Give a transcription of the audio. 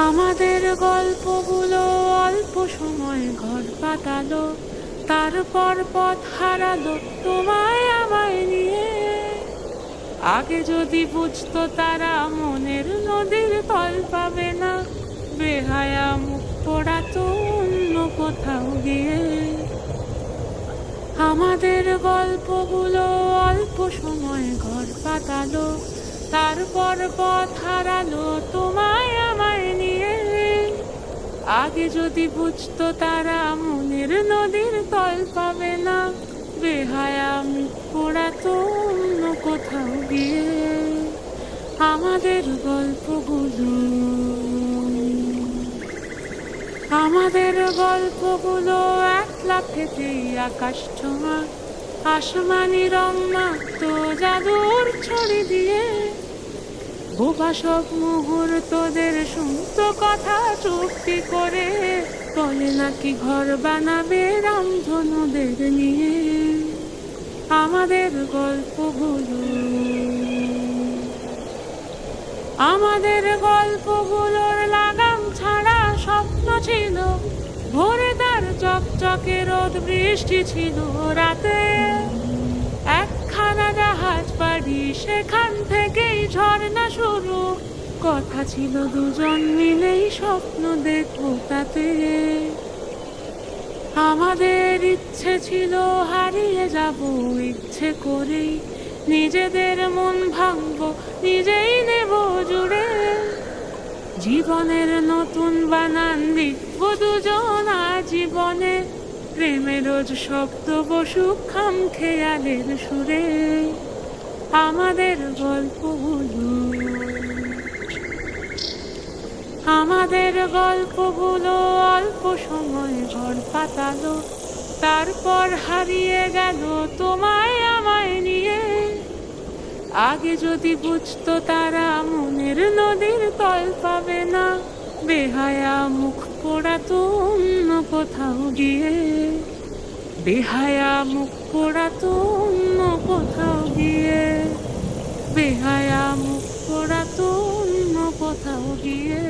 আমাদের গল্পগুলো অল্প সময় ঘর পাতালো, তারপর পথ হারালো তোমায় আমায় নিয়ে। আগে যদি বুঝতো তারা মনের নদীর তল পাবে না, বেহায়া মুখ পোড়াতো অন্য কোথাও গিয়ে। আমাদের গল্পগুলো অল্প সময় ঘর পাতালো, তারপর পথ হারালো তোমায় আমায় নিয়ে। আগে যদি বুঝতো তারা মনের নদীর তল পাবে না, বেহায়া মুখ পোড়াতো অন্য কোথাও গিয়ে। আমাদের গল্পগুলো, আমাদের গল্পগুলো এক লাফেতেই আকাশ ছোঁয়া, আসমানি রং মাখতো জাদুর ছড়ি দিয়ে। বোবা সব মুহূর্তদের শুনতো কথা চুক্তি করে, বলে নাকি ঘর বানাবে রামধনুদের নিয়ে। আমাদের গল্পগুলো, আমাদের গল্পগুলোর লাগাম ছাড়া স্বপ্ন ছিল ভোরে, তার চকচকে রোদ বৃষ্টি ছিল রাতে। একখানা জাহাজ পাড়ি, সেখান থেকেই ঝর্ণা শুরু, কথা ছিল দুজন মিলেই স্বপ্ন দেখবো তাতে। আমাদের ইচ্ছে ছিল হারিয়ে যাব ইচ্ছে করেই, নিজেদের মন ভাঙবো নিজেই নেব জুড়ে। জীবনের নতুন বানান লিখবো দুজন আজীবনে, প্রেমের রোজ শব্দ বসুক খাম খেয়ালের সুরে। আমাদের গল্পগুলো, আমাদের গল্পগুলো অল্প সময় ঘর পাতালো, তারপর হারিয়ে গেল তোমায় আমায় নিয়ে। আগে যদি বুঝতো তারা মনের নদীর তল পাবে না, বেহায়া মুখ পোড়াতো অন্য কোথাও গিয়ে। বেহায়া মুখ পোড়াতো অন্য কোথাও গিয়ে, বেহায়া মুখ পোড়াতো অন্য কোথাও গিয়ে।